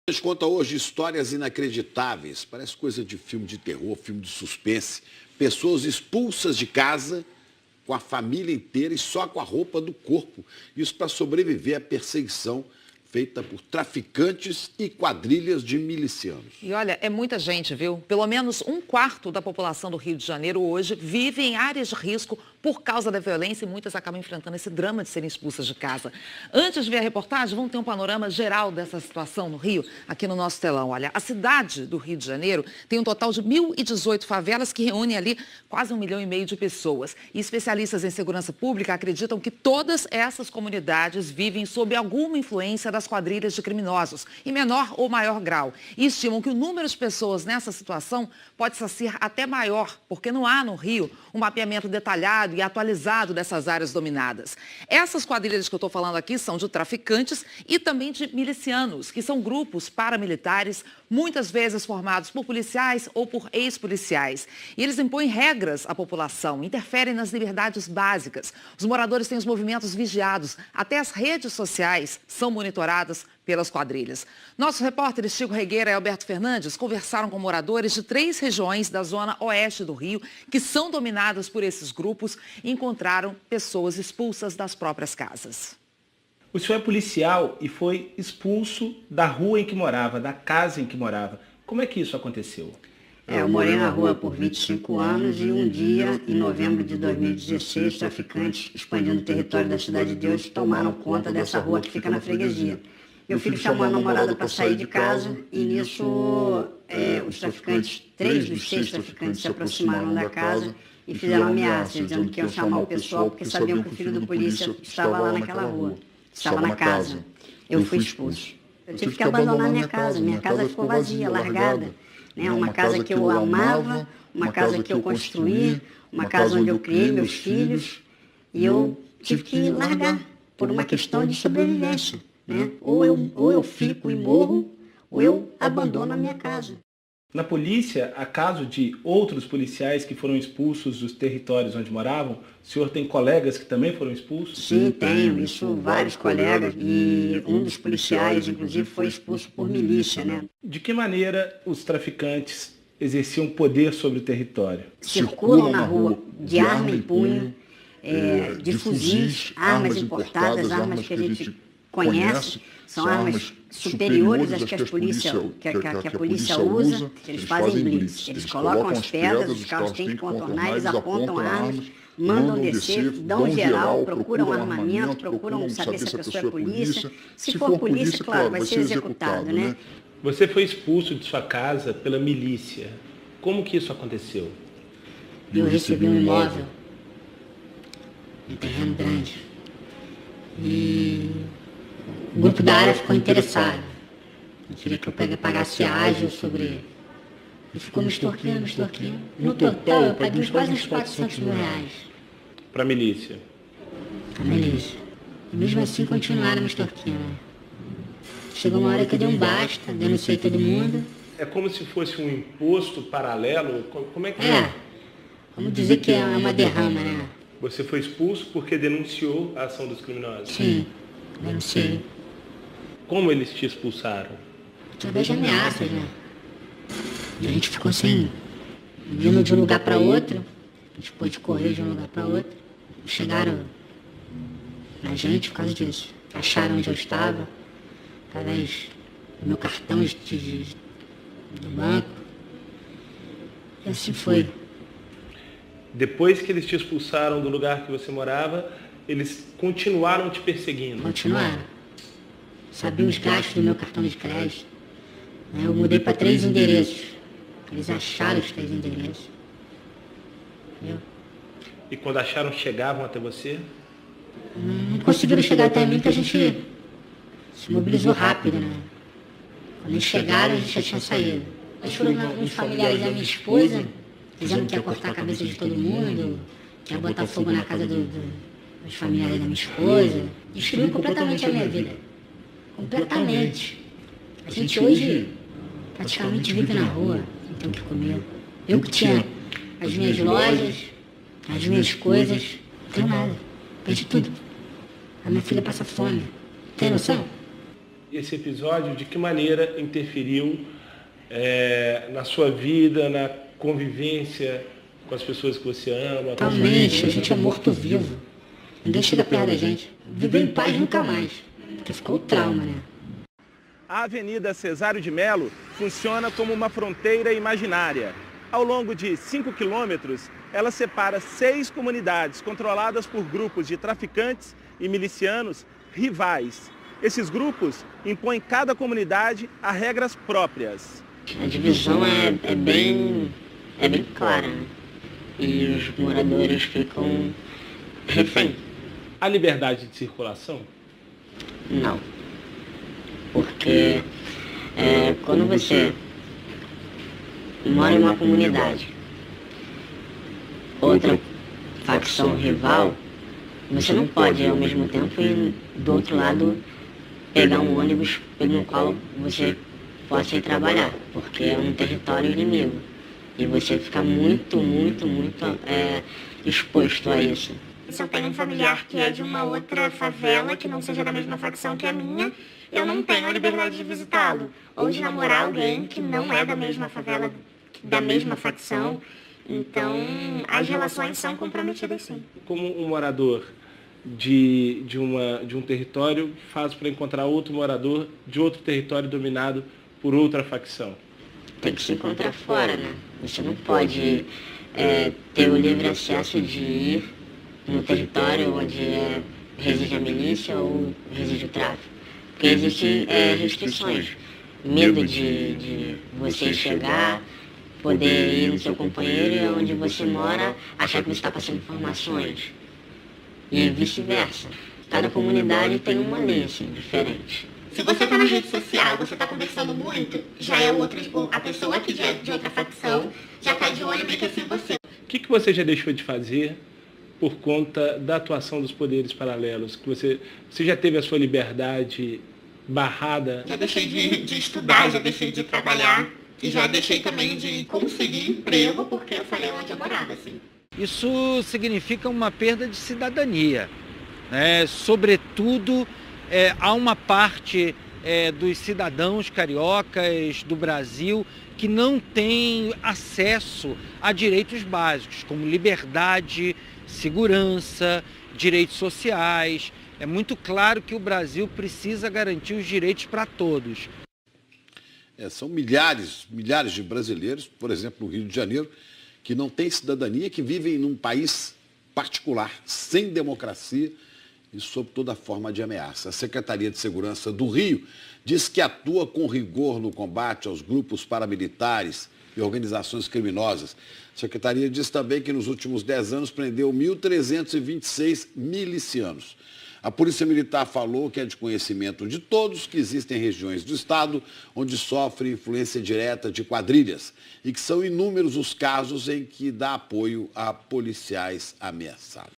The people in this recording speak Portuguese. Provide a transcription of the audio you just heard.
A gente conta hoje histórias inacreditáveis. Parece coisa de filme de terror, filme de suspense. Pessoas expulsas de casa com a família inteira e só com a roupa do corpo. Isso para sobreviver à perseguição feita por traficantes e quadrilhas de milicianos. E olha, é muita gente, viu? Pelo menos um quarto da população do Rio de Janeiro hoje vive em áreas de risco por causa da violência e muitas acabam enfrentando esse drama de serem expulsas de casa. Antes de ver a reportagem, vamos ter um panorama geral dessa situação no Rio, aqui no nosso telão. Olha, a cidade do Rio de Janeiro tem um total de 1.018 favelas que reúnem ali quase 1,5 milhão de pessoas. E especialistas em segurança pública acreditam que todas essas comunidades vivem sob alguma influência das quadrilhas de criminosos, em menor ou maior grau. E estimam que o número de pessoas nessa situação pode ser até maior, porque não há no Rio um mapeamento detalhado e atualizado dessas áreas dominadas. Essas quadrilhas que eu estou falando aqui são de traficantes e também de milicianos, que são grupos paramilitares, muitas vezes formados por policiais ou por ex-policiais. E eles impõem regras à população, interferem nas liberdades básicas. Os moradores têm os movimentos vigiados, até as redes sociais são monitoradas pelas quadrilhas. Nossos repórteres Chico Regueira e Alberto Fernandes conversaram com moradores de 3 regiões da zona oeste do Rio, que são dominadas por esses grupos, e encontraram pessoas expulsas das próprias casas. O senhor é policial e foi expulso da rua em que morava, da casa em que morava. Como é que isso aconteceu? Eu morei na rua por 25 anos e um dia, em novembro de 2016, traficantes expandindo o território da Cidade de Deus tomaram conta dessa rua que fica na freguesia. Meu filho chamou a namorada para sair de casa e nisso os traficantes, 3 dos 6 traficantes se aproximaram da casa e fizeram ameaças, dizendo que iam chamar o pessoal porque sabiam que o filho do polícia estava lá naquela rua, estava na casa. Eu fui expulso. Eu tive que abandonar minha casa ficou vazia, largada. Uma casa que eu amava, uma casa que eu construí, uma casa onde eu criei meus filhos e eu tive que largar por uma questão de sobrevivência. Ou eu fico e morro, ou eu abandono a minha casa. Na polícia, há caso de outros policiais que foram expulsos dos territórios onde moravam? O senhor tem colegas que também foram expulsos? Sim, tenho. Isso, vários colegas. E um dos policiais, inclusive, foi expulso por milícia, De que maneira os traficantes exerciam poder sobre o território? Circulam na rua de arma em punho, de fuzis, armas importadas, armas que a gente conhece, são armas superiores às que a polícia usa. Eles fazem blitz, eles colocam as pedras, os carros têm que contornar, eles apontam armas, mandam descer, dão geral, procuram armamento, procuram saber se a pessoa é polícia. Se for polícia, claro, vai ser executado, Você foi expulso de sua casa pela milícia. Como que isso aconteceu? Eu recebi um imóvel, um terreno grande, e o grupo da área ficou interessado. Queria que eu pagasse ágil sobre ele. E ficou me extorquindo. No total, eu paguei quase uns 400 mil reais. Para a milícia? A milícia. E mesmo assim continuaram me extorquindo. Chegou uma hora que eu dei um basta, denunciei todo mundo. É como se fosse um imposto paralelo? Como é que é? Vamos dizer que é uma derrama, Você foi expulso porque denunciou a ação dos criminosos? Sim, denunciei. Como eles te expulsaram? Através de ameaças, E a gente ficou assim, vindo de um lugar para outro, a gente pôde correr de um lugar para outro. Chegaram na gente por causa disso. Acharam onde eu estava, através do meu cartão do banco. E assim foi. Depois que eles te expulsaram do lugar que você morava, eles continuaram te perseguindo? Continuaram. Sabiam os gastos do meu cartão de crédito. Eu mudei para 3 endereços. Eles acharam os 3 endereços. Entendeu? E quando acharam, chegavam até você? Não conseguiram chegar até mim porque a gente se mobilizou rápido, Quando eles chegaram, a gente já tinha saído. Eles foram uns familiares da minha esposa, dizendo que ia cortar a cabeça de todo mundo, que ia botar fogo na casa dos familiares da minha esposa. Destruiu completamente a minha vida. Completamente. A gente hoje praticamente vive na rua, não tem o que comer. Eu que tinha as minhas lojas, as minhas coisas, não tenho nada. Perdi tudo. A minha filha passa fome. Tem noção? esse episódio, de que maneira interferiu na sua vida, na convivência com as pessoas que você ama? Totalmente, a gente é morto-vivo. Ninguém chega perto da gente. Viver em paz nunca mais. Porque ficou o trauma, né? A Avenida Cesário de Melo funciona como uma fronteira imaginária. Ao longo de 5 quilômetros, ela separa 6 comunidades controladas por grupos de traficantes e milicianos rivais. Esses grupos impõem cada comunidade a regras próprias. A divisão é bem clara, né? E os moradores ficam refém. A liberdade de circulação? Não. Porque quando você mora em uma comunidade, outra facção rival, você não pode ao mesmo tempo ir do outro lado pegar um ônibus no qual você possa ir trabalhar, porque é um território inimigo. E você fica muito exposto a isso. Se eu tenho um familiar que é de uma outra favela, que não seja da mesma facção que a minha, eu não tenho a liberdade de visitá-lo. Ou de namorar alguém que não é da mesma favela, da mesma facção. Então, as relações são comprometidas, sim. Como um morador de um território faz para encontrar outro morador de outro território dominado por outra facção? Tem que se encontrar fora, né? Você não pode ter o livre acesso de ir no território onde reside a milícia ou reside o tráfico. Porque existem restrições. Medo de você chegar, poder ir no seu companheiro e onde você mora, achar que você está passando informações. E vice-versa. Cada comunidade tem uma lei assim, diferente. Se você está na rede social, você está conversando muito, já é outra, tipo, a pessoa que é de outra facção já está de olho meio que assim em você. O que você já deixou de fazer por conta da atuação dos poderes paralelos? Que você já teve a sua liberdade barrada? Já deixei de estudar, já deixei de trabalhar e já deixei também de conseguir emprego porque eu falei onde eu morava, assim. Isso significa uma perda de cidadania, né? Sobretudo, há uma parte dos cidadãos cariocas do Brasil que não tem acesso a direitos básicos, como liberdade, segurança, direitos sociais. É muito claro que o Brasil precisa garantir os direitos para todos. São milhares de brasileiros, por exemplo, no Rio de Janeiro, que não têm cidadania, que vivem num país particular, sem democracia e sob toda forma de ameaça. A Secretaria de Segurança do Rio diz que atua com rigor no combate aos grupos paramilitares e organizações criminosas. A Secretaria diz também que nos últimos 10 anos prendeu 1.326 milicianos. A Polícia Militar falou que é de conhecimento de todos que existem regiões do estado onde sofre influência direta de quadrilhas e que são inúmeros os casos em que dá apoio a policiais ameaçados.